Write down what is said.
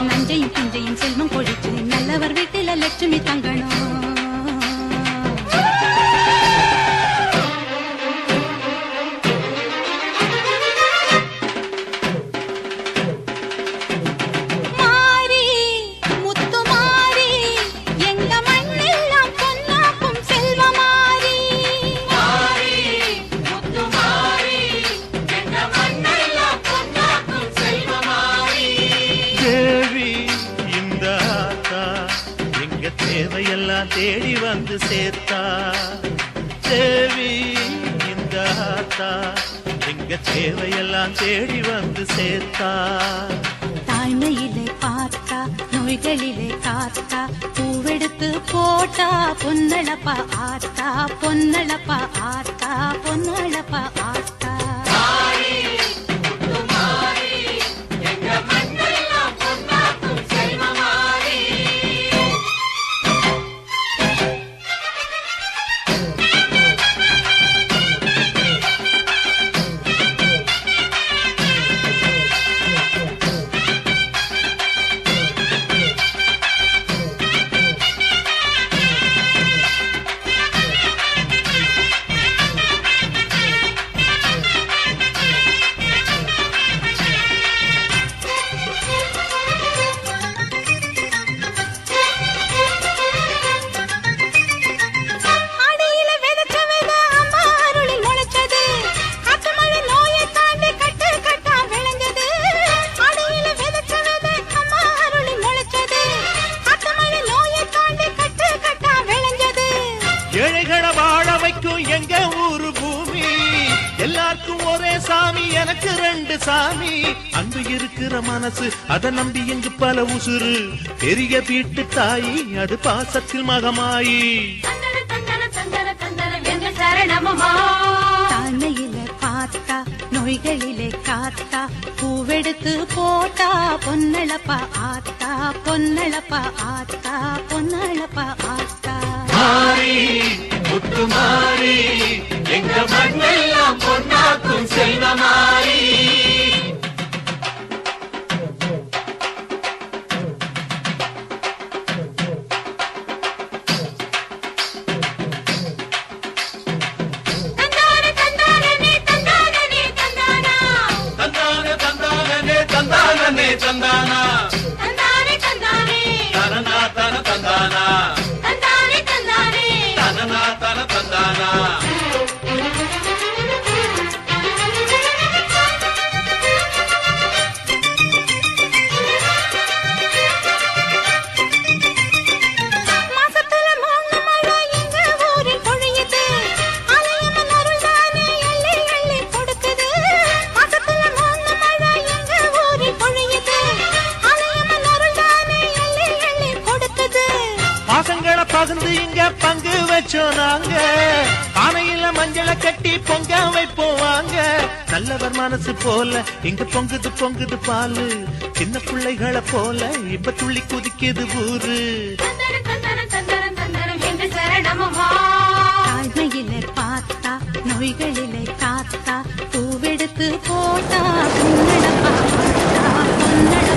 நஞ்சையும் பிஞ்சையும் செல்வம் கொழிச்சு நல்லவர் வீட்டில லட்சுமி தங்கணும். தேவையெல்லாம் தேடி வந்து சேர்த்தா தேவி இந்த ஆத்தா எங்க தேவையெல்லாம் தேடி வந்து சேர்த்தா. தாய்மையிலே பார்த்தா நோய்களிலே காத்தா பூவெடுத்து போட்டா பொன்னளப்பா ஆத்தா பொன்னளப்பா ஆத்தா பொன்னளப்பா ஆத்தா. ஏழைகளை வாழ வைக்கும் எங்க ஊரு பூமி எல்லாருக்கும் ஒரே சாமி எனக்கு ரெண்டு சாமி. அன்பு இருக்கிற மனசு அதை நம்பி எங்கு பல உசுறு பெரிய வீட்டு தாயி அது பாசத்தில் மகமாயி. தாய்மையிலே பார்த்தா நோய்களிலே காத்தா பூவெடுத்து போட்டா பொன்னளப்பா ஆத்தா பொன்னளப்பா ஆத்தா பொன்னளப்பா ஆத்தா. மாறி முத்து மாறி எங்க மண்ணெல்லாம் பொன்னாக்கும் செல்வமாரி. தந்தானா தனனா தன தந்தானா தனனா தன தந்தானா. பாசங்களை பகிர்ந்து இங்க பங்கு வச்சோம் நாங்க பானையில மஞ்சளை கட்டி பொங்க வைப்போம் வாங்க. நல்லவர் மனசு போல இங்க பொங்குது பொங்குது பாலு சின்ன பிள்ளைகளை போல இப்ப துள்ளி குதிக்குது ஊரு. தாய்மையிலே பார்த்தா நோய்களிலே காத்தா பூவெடுத்து போட்டா பொன்னளப்பா ஆத்தா பொன்னளப்பா